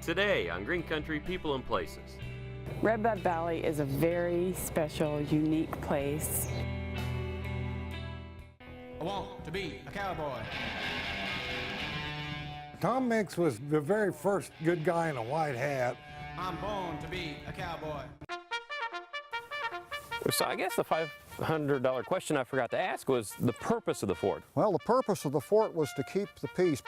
Today on Green Country People and Places. Redbud Valley is a very special, unique place. I want to be a cowboy. Tom Mix was the very first good guy in a white hat. I'm born to be a cowboy. So I guess the $500 question I forgot to ask was the purpose of the fort. Well, the purpose of the fort was to keep the peace.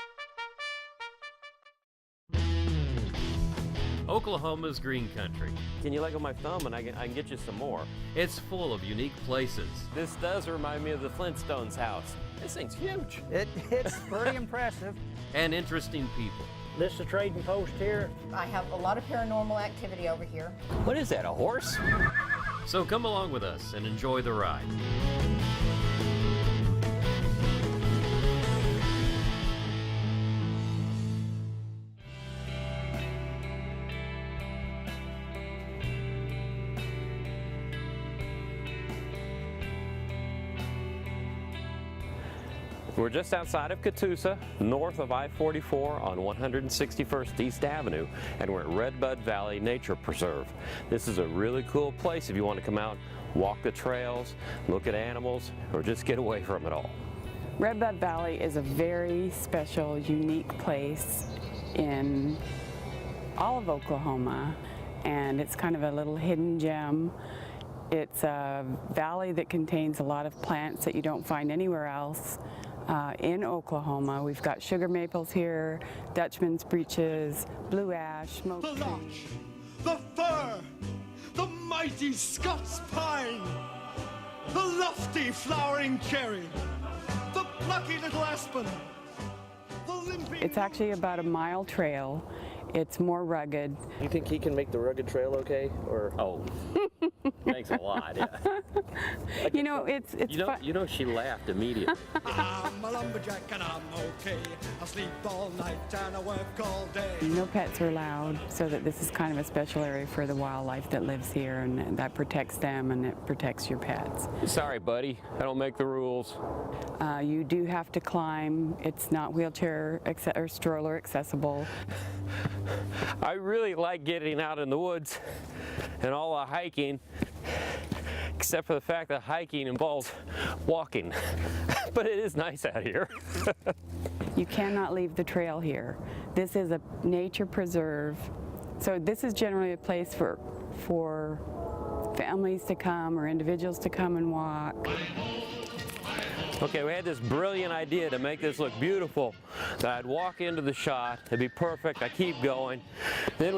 Oklahoma's Green Country. Can you let go my thumb and I can get you some more? It's full of unique places. This does remind me of the Flintstones house. This thing's huge. It's pretty impressive. And interesting people. This is the trading post here. I have a lot of paranormal activity over here. What is that, a horse? So come along with us and enjoy the ride. We're just outside of Catoosa, north of I-44 on 161st East Avenue, and we're at Redbud Valley Nature Preserve. This is a really cool place if you want to come out, walk the trails, look at animals, or just get away from it all. Redbud Valley is a very special, unique place in all of Oklahoma, and it's kind of a little hidden gem. It's a valley that contains a lot of plants that you don't find anywhere else. In Oklahoma, we've got sugar maples here, Dutchman's breeches, blue ash, smoke the trees. larch, the fir, the mighty Scots pine, the lofty flowering cherry, the plucky little aspen, the limping... It's actually about a mile trail. It's more rugged. You think he can make the rugged trail okay, or? Oh, thanks a lot, yeah. You know, it's fun. You know she laughed immediately. I'm a lumberjack and I'm okay. I sleep all night and I work all day. No pets are allowed, so that this is kind of a special area for the wildlife that lives here, and that protects them and it protects your pets. Sorry, buddy, I don't make the rules. You do have to climb. It's not wheelchair or stroller accessible. I really like getting out in the woods and all the hiking, except for the fact that hiking involves walking. But it is nice out here. You cannot leave the trail here. This is a nature preserve. So this is generally a place for families to come or individuals to come and walk. Okay, we had this brilliant idea to make this look beautiful. That I'd walk into the shot, it'd be perfect, I keep going. Then I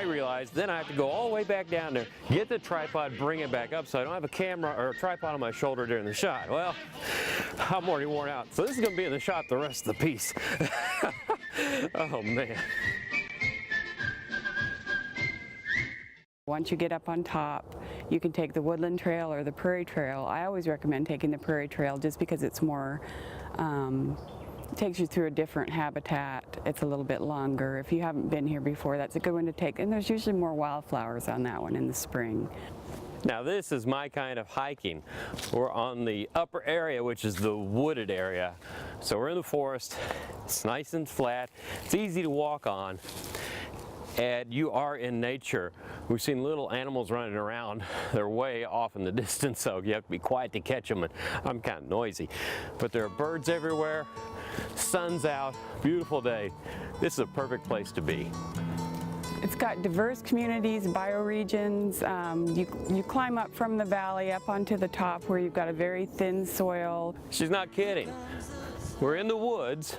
realized, then I have to go all the way back down there, get the tripod, bring it back up so I don't have a camera or a tripod on my shoulder during the shot. Well, I'm already worn out. So this is gonna be in the shot the rest of the piece. Oh man. Once you get up on top, you can take the woodland trail or the prairie trail. I always recommend taking the prairie trail just because it's more, takes you through a different habitat. It's a little bit longer. If you haven't been here before, that's a good one to take. And there's usually more wildflowers on that one in the spring. Now this is my kind of hiking. We're on the upper area, which is the wooded area. So we're in the forest, it's nice and flat, it's easy to walk on. And you are in nature. We've seen little animals running around. They're way off in the distance, so you have to be quiet to catch them, and I'm kind of noisy. But there are birds everywhere, sun's out, beautiful day. This is a perfect place to be. It's got diverse communities, bioregions. You climb up from the valley up onto the top where you've got a very thin soil. She's not kidding. We're in the woods.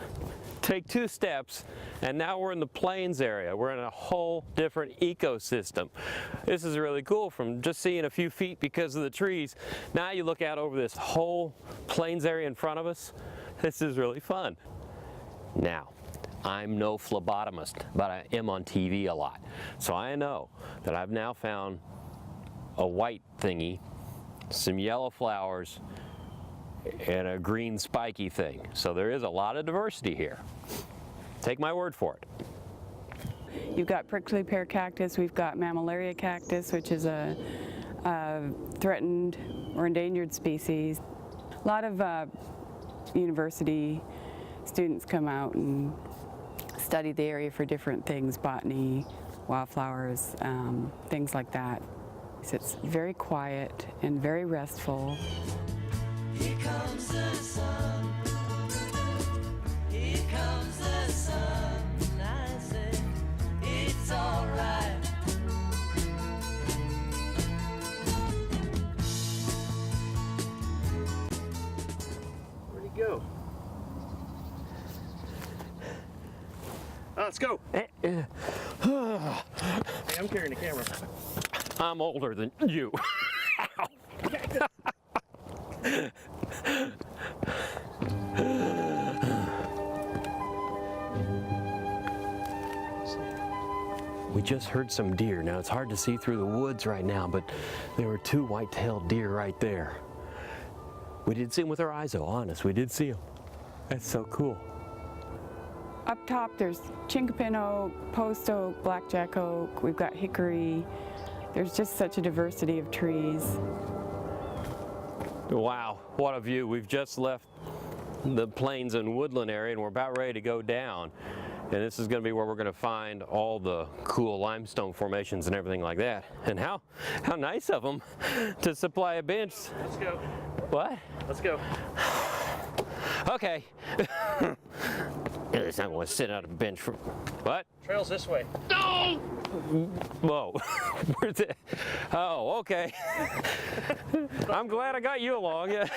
Take 2 steps and now we're in the plains area. We're in a whole different ecosystem. This is really cool from just seeing a few feet because of the trees. Now you look out over this whole plains area in front of us. This is really fun. Now, I'm no phlebotomist, but I am on TV a lot. So I know that I've now found a white thingy, some yellow flowers, and a green spiky thing. So there is a lot of diversity here. Take my word for it. You've got prickly pear cactus, we've got mammillaria cactus, which is a threatened or endangered species. A lot of university students come out and study the area for different things, botany, wildflowers, things like that. So it's very quiet and very restful. Here comes the sun. Here comes the sun. I say it's all right. Where'd he go? Oh, let's go. Hey, I'm carrying the camera. I'm older than you. We just heard some deer. Now it's hard to see through the woods right now, but there were 2 white-tailed deer right there. We did see them with our eyes, though, honest. We did see them. That's so cool. Up top there's chinkapin oak, post oak, blackjack oak, we've got hickory. There's just such a diversity of trees. Wow, what a view. We've just left the plains and woodland area and we're about ready to go down. And this is going to be where we're going to find all the cool limestone formations and everything like that. And how nice of them to supply a bench. Let's go. What? Let's go. Okay. It's not going to sit on a bench for what? Trail's this way. No! Whoa. Where's it? Oh, okay. I'm glad I got you along. Yeah.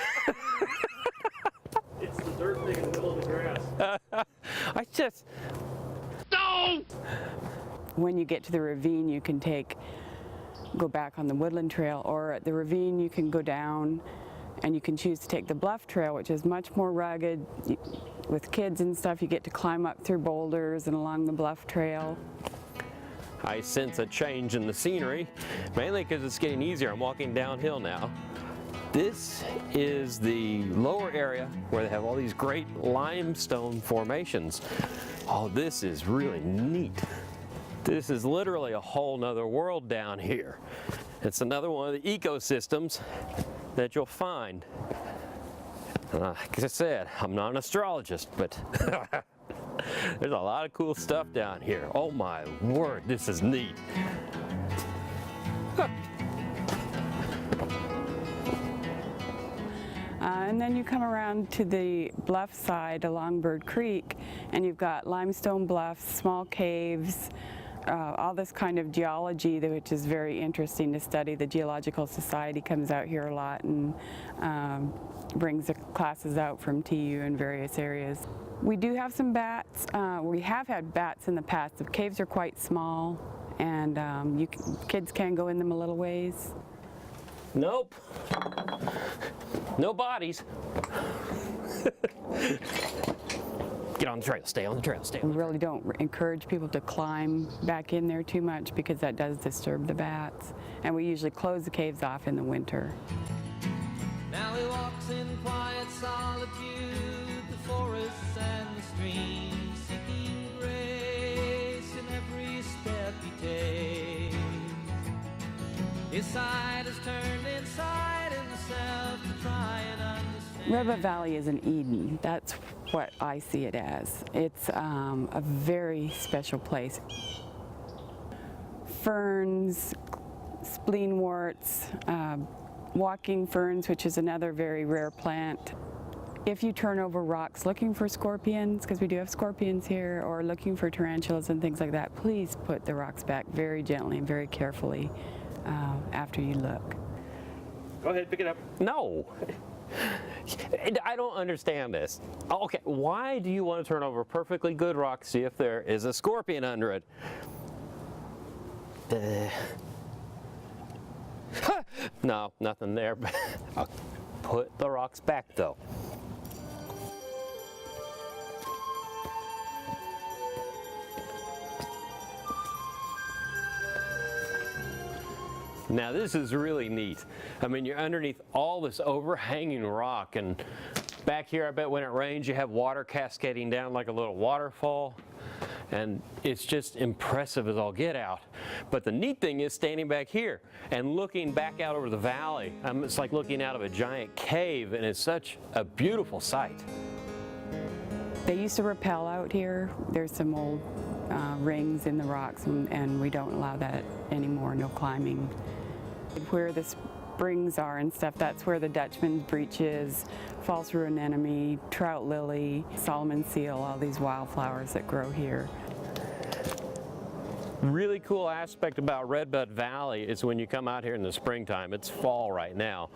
It's the dirt thing in the middle of the grass. I just. No! When you get to the ravine, you can go back on the woodland trail, or at the ravine you can go down and you can choose to take the bluff trail, which is much more rugged. With kids and stuff, you get to climb up through boulders and along the bluff trail. I sense a change in the scenery, mainly because it's getting easier. I'm walking downhill now. This is the lower area where they have all these great limestone formations. Oh, this is really neat. This is literally a whole nother world down here. It's another one of the ecosystems that you'll find. Like I said, I'm not an astrologist, but there's a lot of cool stuff down here. Oh my word, this is neat. And then you come around to the bluff side along Bird Creek, and you've got limestone bluffs, small caves, all this kind of geology, which is very interesting to study. The Geological Society comes out here a lot and brings the classes out from TU in various areas. We do have some bats. We have had bats in the past. The caves are quite small, and kids can go in them a little ways. Nope. No bodies. Get on the trail, stay on the trail, stay on the trail. We really don't encourage people to climb back in there too much because that does disturb the bats. And we usually close the caves off in the winter. Now he walks in quiet solitude, the forests and the streams, seeking grace in every step he takes. His side is turned inside himself to try and understand. Redbud Valley is an Eden. That's what I see it as. It's a very special place. Ferns, spleenworts, walking ferns, which is another very rare plant. If you turn over rocks looking for scorpions, because we do have scorpions here, or looking for tarantulas and things like that, please put the rocks back very gently and very carefully after you look. Go ahead, pick it up. No. I don't understand this. Okay, why do you want to turn over a perfectly good rock to see if there is a scorpion under it? No, nothing there. I'll put the rocks back though. Now this is really neat. I mean, you're underneath all this overhanging rock, and back here I bet when it rains you have water cascading down like a little waterfall, and it's just impressive as all get out. But the neat thing is standing back here and looking back out over the valley. It's like looking out of a giant cave, and it's such a beautiful sight. They used to rappel out here. There's some old rings in the rocks, and we don't allow that anymore, no climbing. Where the springs are and stuff, that's where the Dutchman's breech is, false ruin anemone, trout lily, Solomon seal, all these wildflowers that grow here. Really cool aspect about Redbud Valley is when you come out here in the springtime. It's fall right now,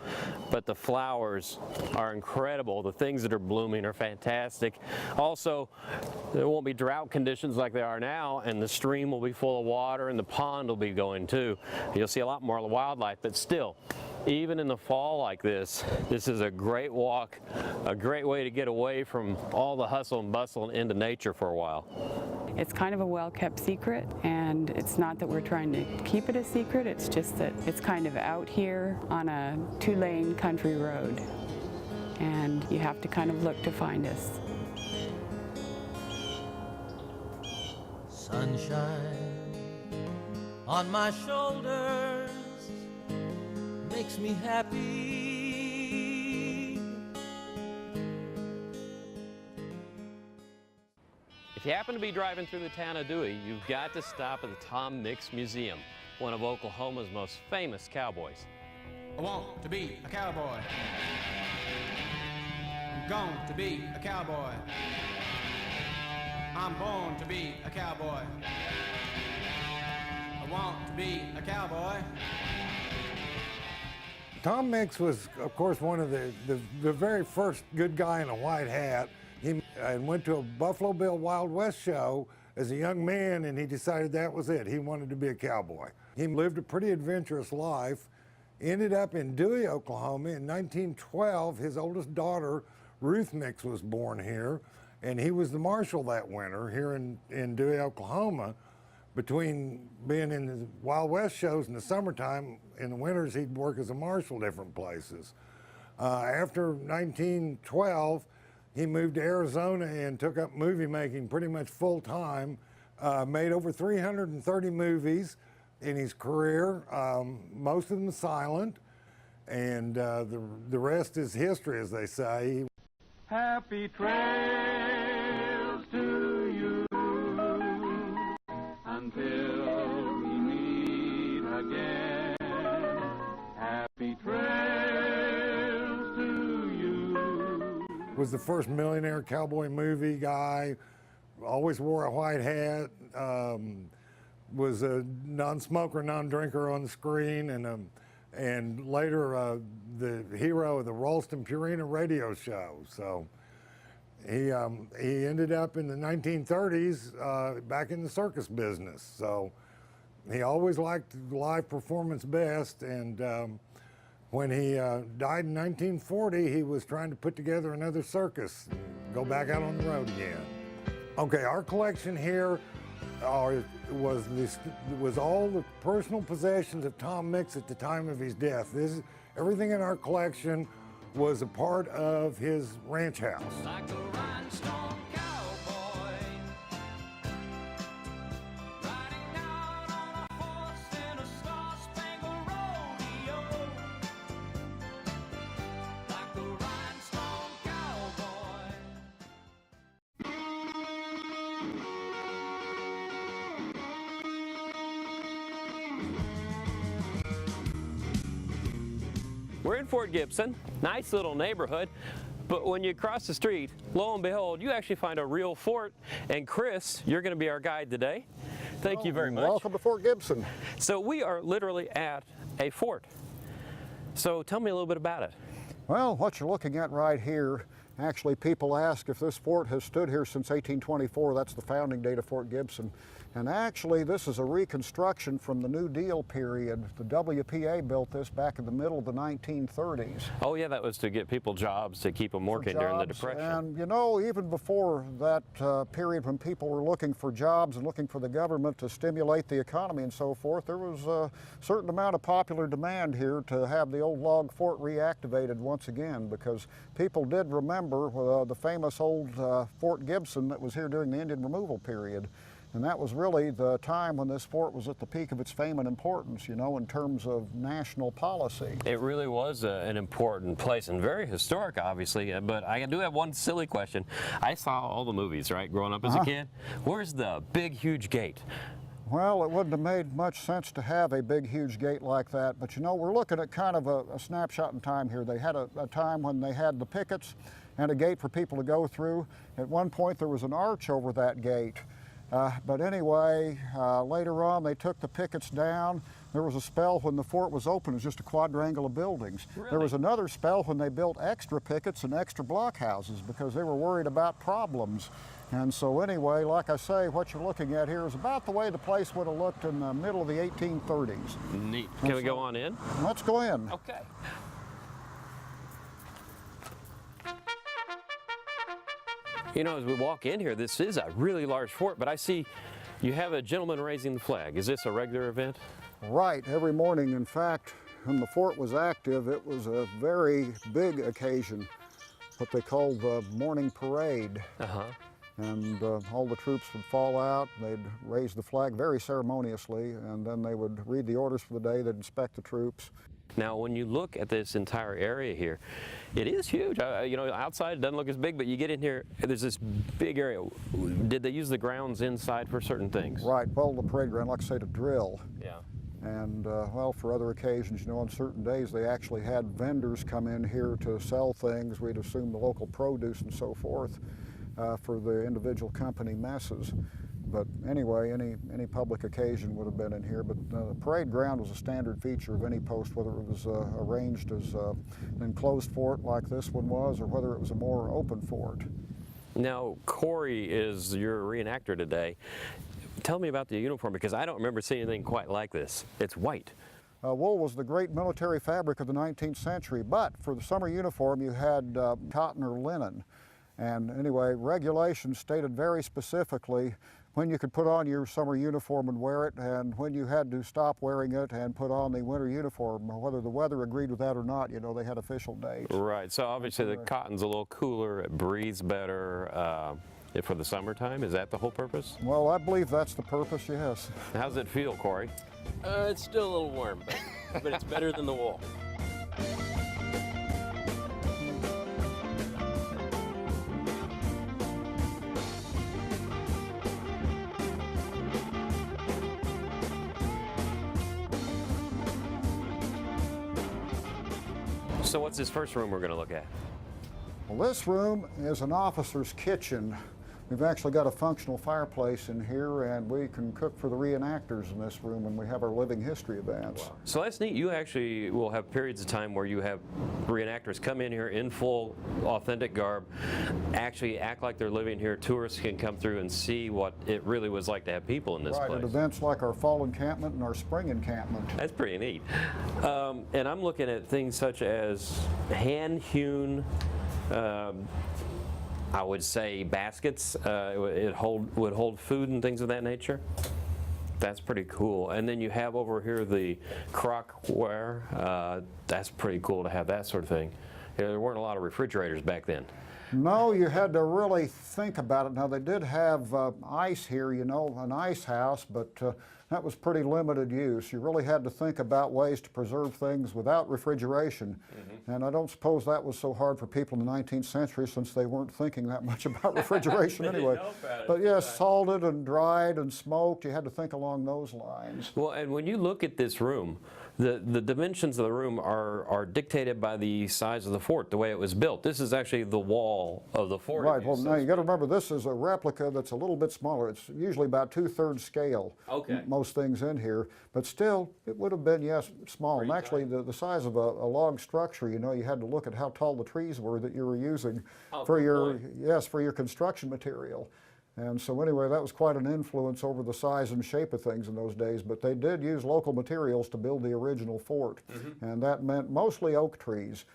but the flowers are incredible. The things that are blooming are fantastic. Also, there won't be drought conditions like there are now, and the stream will be full of water and the pond will be going too. You'll see a lot more wildlife, but still, even in the fall like this is a great walk, a great way to get away from all the hustle and bustle and into nature for a while. It's kind of a well-kept secret, and it's not that we're trying to keep it a secret, it's just that it's kind of out here on a two-lane country road, and you have to kind of look to find us. Sunshine on my shoulders makes me happy. If you happen to be driving through the town of Dewey, you've got to stop at the Tom Mix Museum, one of Oklahoma's most famous cowboys. I want to be a cowboy. I'm going to be a cowboy. I'm born to be a cowboy. I want to be a cowboy. Tom Mix was, of course, one of the very first good guy in a white hat. He went to a Buffalo Bill Wild West show as a young man, and he decided that was it. He wanted to be a cowboy. He lived a pretty adventurous life, ended up in Dewey, Oklahoma. In 1912, his oldest daughter, Ruth Mix, was born here, and he was the marshal that winter here in Dewey, Oklahoma. Between being in the Wild West shows in the summertime, in the winters he'd work as a marshal different places. After 1912, he moved to Arizona and took up movie making pretty much full time. Made over 330 movies in his career, most of them silent, and the rest is history, as they say. Happy trails to you until we meet again. Happy trails to you. Was the first millionaire cowboy movie guy, always wore a white hat, was a non-smoker, non-drinker on the screen, and later the hero of the Ralston Purina radio show. So he ended up in the 1930s back in the circus business. So he always liked live performance best, and when he died in 1940, he was trying to put together another circus, and go back out on the road again. Okay, our collection here was all the personal possessions of Tom Mix at the time of his death. Everything in our collection was a part of his ranch house. Like a rhinestone cowboy, riding out on a horse in a star-spangled rodeo. Like a rhinestone cowboy. We're in Fort Gibson, nice little neighborhood, but when you cross the street, lo and behold, you actually find a real fort. And Chris, you're going to be our guide today. Thank you very much. Welcome to Fort Gibson. So we are literally at a fort. So tell me a little bit about it. Well, what you're looking at right here, actually people ask if this fort has stood here since 1824. That's the founding date of Fort Gibson. And actually, this is a reconstruction from the New Deal period. The WPA built this back in the middle of the 1930s. Oh yeah, that was to get people jobs, to keep them working during the Depression. And you know, even before that period when people were looking for jobs and looking for the government to stimulate the economy and so forth, there was a certain amount of popular demand here to have the old log fort reactivated once again, because people did remember the famous old Fort Gibson that was here during the Indian removal period. And that was really the time when this fort was at the peak of its fame and importance, you know, in terms of national policy. It really was an important place and very historic, obviously, but I do have one silly question. I saw all the movies, right, growing up as a kid. Where's the big, huge gate? Well, it wouldn't have made much sense to have a big, huge gate like that, but you know, we're looking at kind of a snapshot in time here. They had a time when they had the pickets and a gate for people to go through. At one point, there was an arch over that gate. But anyway, later on they took the pickets down. There was a spell when the fort was open, it was just a quadrangle of buildings. Really? There was another spell when they built extra pickets and extra blockhouses because they were worried about problems. And so anyway, like I say, what you're looking at here is about the way the place would have looked in the middle of the 1830s. Neat. Can we go on in? Let's go in. Okay. You know, as we walk in here, this is a really large fort, but I see you have a gentleman raising the flag. Is this a regular event? Right, every morning. In fact, when the fort was active, it was a very big occasion, what they called the morning parade. And all the troops would fall out, they'd raise the flag very ceremoniously, and then they would read the orders for the day, they'd inspect the troops. Now, when you look at this entire area here, it is huge. You know, outside it doesn't look as big, but you get in here, there's this big area. Did they use the grounds inside for certain things? Right, well, the parade ground, like I say, to drill. Yeah. And, well, for other occasions, you know, on certain days, they actually had vendors come in here to sell things. We'd assume the local produce and so forth for the individual company messes. But anyway, any public occasion would have been in here. But the parade ground was a standard feature of any post, whether it was arranged as an enclosed fort like this one was, or whether it was a more open fort. Now, Corey is your reenactor today. Tell me about the uniform, because I don't remember seeing anything quite like this. It's white. Wool was the great military fabric of the 19th century, but for the summer uniform you had cotton or linen. And anyway, regulations stated very specifically when you could put on your summer uniform and wear it, and when you had to stop wearing it and put on the winter uniform, whether the weather agreed with that or not. You know, they had official dates. Right, so obviously the cotton's a little cooler, it breathes better for the summertime. Is that the whole purpose? Well, I believe that's the purpose, yes. How's it feel, Corey? It's still a little warm, but it's better than the wool. So what's this first room we're going to look at? Well, this room is an officer's kitchen. We've actually got a functional fireplace in here, and we can cook for the reenactors in this room when we have our living history events. Wow. So that's neat. You actually will have periods of time where you have reenactors come in here in full authentic garb, actually act like they're living here. Tourists can come through and see what it really was like to have people in this Right, place. at events like our fall encampment and our spring encampment. That's pretty neat. And I'm looking at things such as hand-hewn, I would say, baskets. It would hold food and things of that nature. That's pretty cool. And then you have over here the crockware. That's pretty cool to have that sort of thing. There weren't a lot of refrigerators back then. No, you had to really think about it. Now, they did have ice here, you know, an ice house, but that was pretty limited use. You really had to think about ways to preserve things without refrigeration. And I don't suppose that was so hard for people in the 19th century, since they weren't thinking that much about refrigeration anyway. But yes, salted and dried and smoked, you had to think along those lines. Well, and when you look at this room, the dimensions of the room are dictated by the size of the fort, the way it was built. This is actually the wall of the fort. Right, well, now you got to remember, this is a replica that's a little bit smaller. It's usually about 2/3 scale. Okay. Most things in here, but still, it would have been, yes, small. And actually, the size of a log structure, you know, you had to look at how tall the trees were that you were using for your, for your construction material. And so anyway, that was quite an influence over the size and shape of things in those days, but they did use local materials to build the original fort. And that meant mostly oak trees.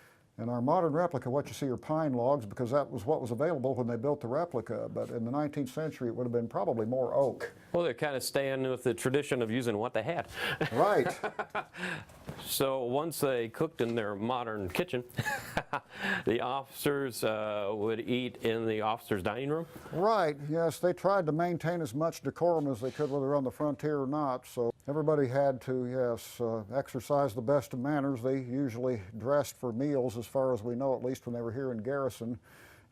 In our modern replica, what you see are pine logs because that was what was available when they built the replica, but in the 19th century it would have been probably more oak. Well, they're kind of staying with the tradition of using what they had. Right. So once they cooked in their modern kitchen, the officers would eat in the officers' dining room? Right, yes, they tried to maintain as much decorum as they could whether they're on the frontier or not, so everybody had to, yes, exercise the best of manners. They usually dressed for meals, as far as we know, at least when they were here in garrison.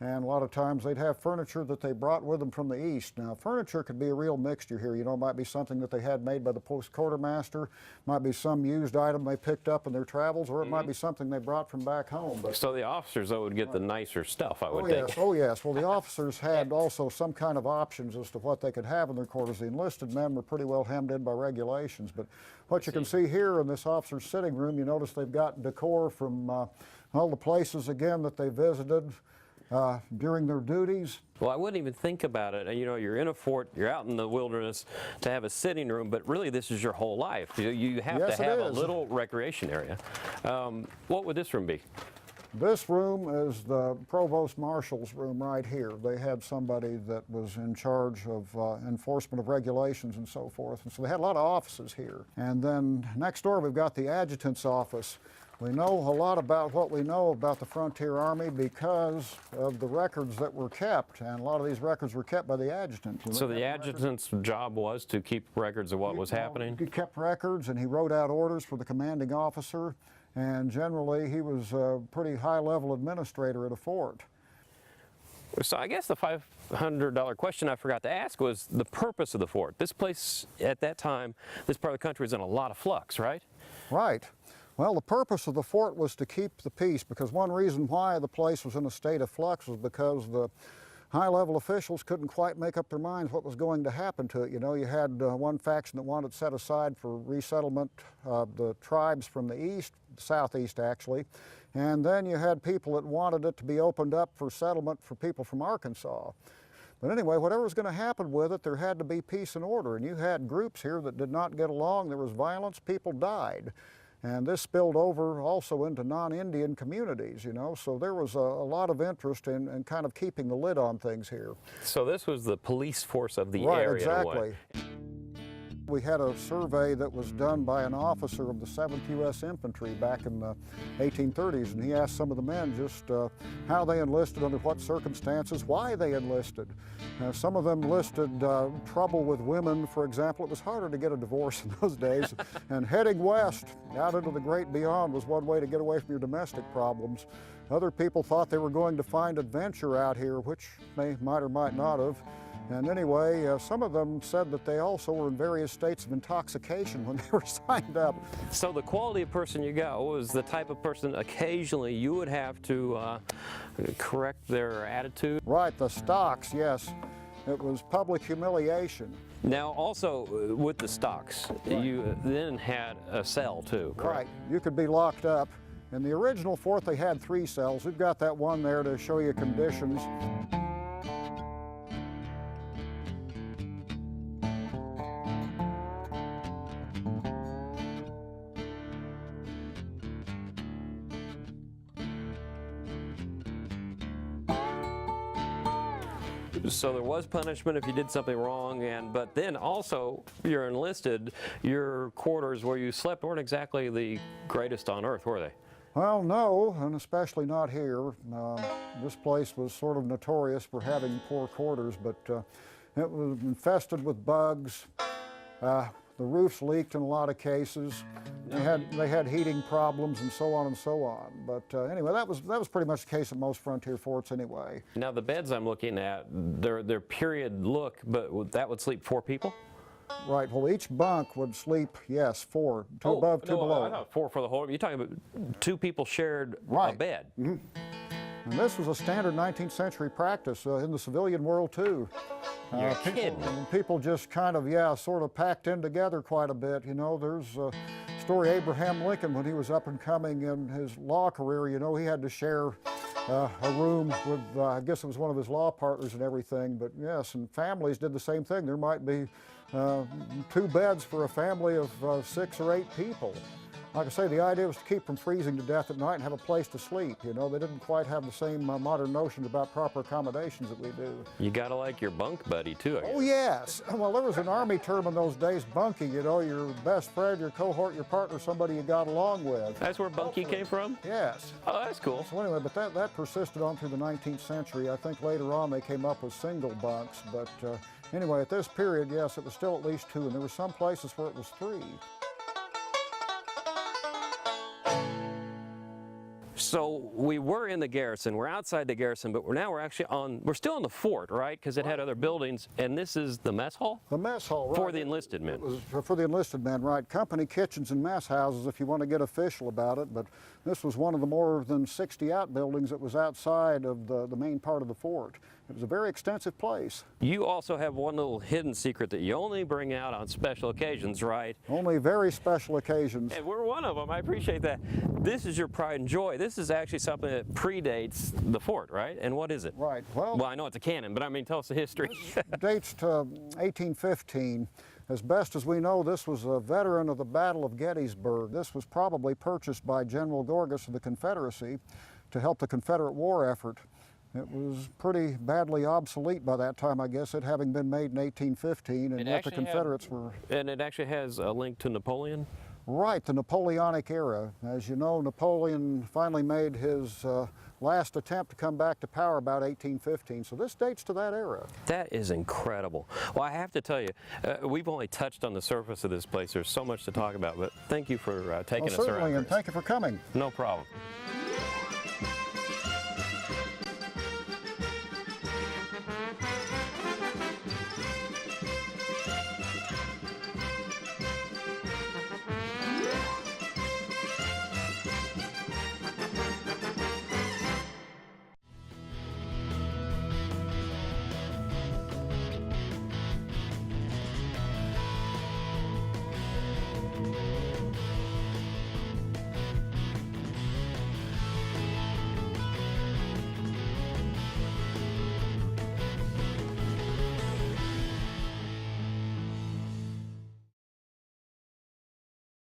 And a lot of times they'd have furniture that they brought with them from the east. Now, furniture could be a real mixture here. You know, it might be something that they had made by the post quartermaster, might be some used item they picked up in their travels, or it might be something they brought from back home. But so the officers, though, would get the nicer stuff, I would think. think. Oh, yes. Well, the officers had also some kind of options as to what they could have in their quarters. The enlisted men were pretty well hemmed in by regulations. But what you can see here in this officer's sitting room, you notice they've got decor from all the places, again, that they visited during their duties. Well, I wouldn't even think about it. You know, you're in a fort, you're out in the wilderness to have a sitting room, but really this is your whole life. You have to have a little recreation area. What would this room be? This room is the Provost Marshal's room right here. They had somebody that was in charge of enforcement of regulations and so forth, and so they had a lot of offices here. And then next door we've got the adjutant's office. We know a lot about what we know about the Frontier Army because of the records that were kept, and a lot of these records were kept by the adjutant. So the adjutant's job was to keep records of what was happening? He kept records, and he wrote out orders for the commanding officer, and generally he was a pretty high-level administrator at a fort. So I guess the $500 question I forgot to ask was the purpose of the fort. This place, at that time, this part of the country was in a lot of flux, right? Right. Well, the purpose of the fort was to keep the peace, because one reason why the place was in a state of flux was because the high-level officials couldn't quite make up their minds what was going to happen to it. You know, you had one faction that wanted set aside for resettlement of the tribes from the east, southeast actually, and then you had people that wanted it to be opened up for settlement for people from Arkansas. But anyway, whatever was going to happen with it, there had to be peace and order, and you had groups here that did not get along. There was violence, people died. And this spilled over also into non-Indian communities, you know, so there was a lot of interest in kind of keeping the lid on things here. So this was the police force of the right, area. Exactly. We had a survey that was done by an officer of the 7th U.S. Infantry back in the 1830s, and he asked some of the men just how they enlisted, under what circumstances, why they enlisted. Some of them listed trouble with women, for example. It was harder to get a divorce in those days, and heading west out into the great beyond was one way to get away from your domestic problems. Other people thought they were going to find adventure out here, which they might or might not have. And anyway, some of them said that they also were in various states of intoxication when they were signed up. So the quality of person you got was the type of person occasionally you would have to correct their attitude? Right, the stocks, yes. It was public humiliation. Now also with the stocks, you then had a cell too, correct? Right, you could be locked up. In the original fort they had 3 cells. We've got that one there to show you conditions. So there was punishment if you did something wrong, but then also you're enlisted, your quarters where you slept weren't exactly the greatest on earth, were they? Well, no, and especially not here. This place was sort of notorious for having poor quarters, but it was infested with bugs. The roofs leaked in a lot of cases. They had heating problems and so on and so on. But anyway, that was pretty much the case at most frontier forts anyway. Now the beds I'm looking at, they're period look, but that would sleep 4 people? Right. Well, each bunk would sleep, yes, 4, 2 above, 2 below. I thought 4 for the whole. You're talking about 2 people shared a bed. Mm-hmm. And this was a standard 19th century practice in the civilian world too. You're kidding. People just kind of, sort of packed in together quite a bit. You know, there's a story Abraham Lincoln, when he was up and coming in his law career, you know, he had to share a room with, I guess it was one of his law partners and everything. But yes, and families did the same thing. There might be 2 beds for a family of 6 or 8 people. Like I say, the idea was to keep from freezing to death at night and have a place to sleep. You know, they didn't quite have the same modern notions about proper accommodations that we do. You gotta like your bunk buddy too, I guess. Oh yes. Well, there was an Army term in those days, bunkie. You know, your best friend, your cohort, your partner, somebody you got along with. That's where bunkie came from? Yes. Oh, that's cool. So anyway, but that persisted on through the 19th century. I think later on they came up with single bunks, but anyway, at this period, yes, it was still at least 2, and there were some places where it was 3. So we were in the garrison, we're outside the garrison, but we're actually we're still in the fort, right? Because it had other buildings, and this is the mess hall? The mess hall, right. For the enlisted men. It was for the enlisted men, right. Company kitchens and mess houses if you want to get official about it, but this was one of the more than 60 outbuildings that was outside of the main part of the fort. It was a very extensive place. You also have one little hidden secret that you only bring out on special occasions, right? Only very special occasions. And we're one of them, I appreciate that. This is your pride and joy. This is actually something that predates the fort, right? And what is it? Right, well, I know it's a cannon, but I mean, tell us the history. It dates to 1815. As best as we know, this was a veteran of the Battle of Gettysburg. This was probably purchased by General Gorgas of the Confederacy to help the Confederate war effort. It was pretty badly obsolete by that time, I guess, it having been made in 1815, and yet the Confederates were... And it actually has a link to Napoleon? Right, the Napoleonic era. As you know, Napoleon finally made his last attempt to come back to power about 1815, so this dates to that era. That is incredible. Well, I have to tell you, we've only touched on the surface of this place. There's so much to talk about, but thank you for taking us around. Certainly, and thank you for coming. No problem.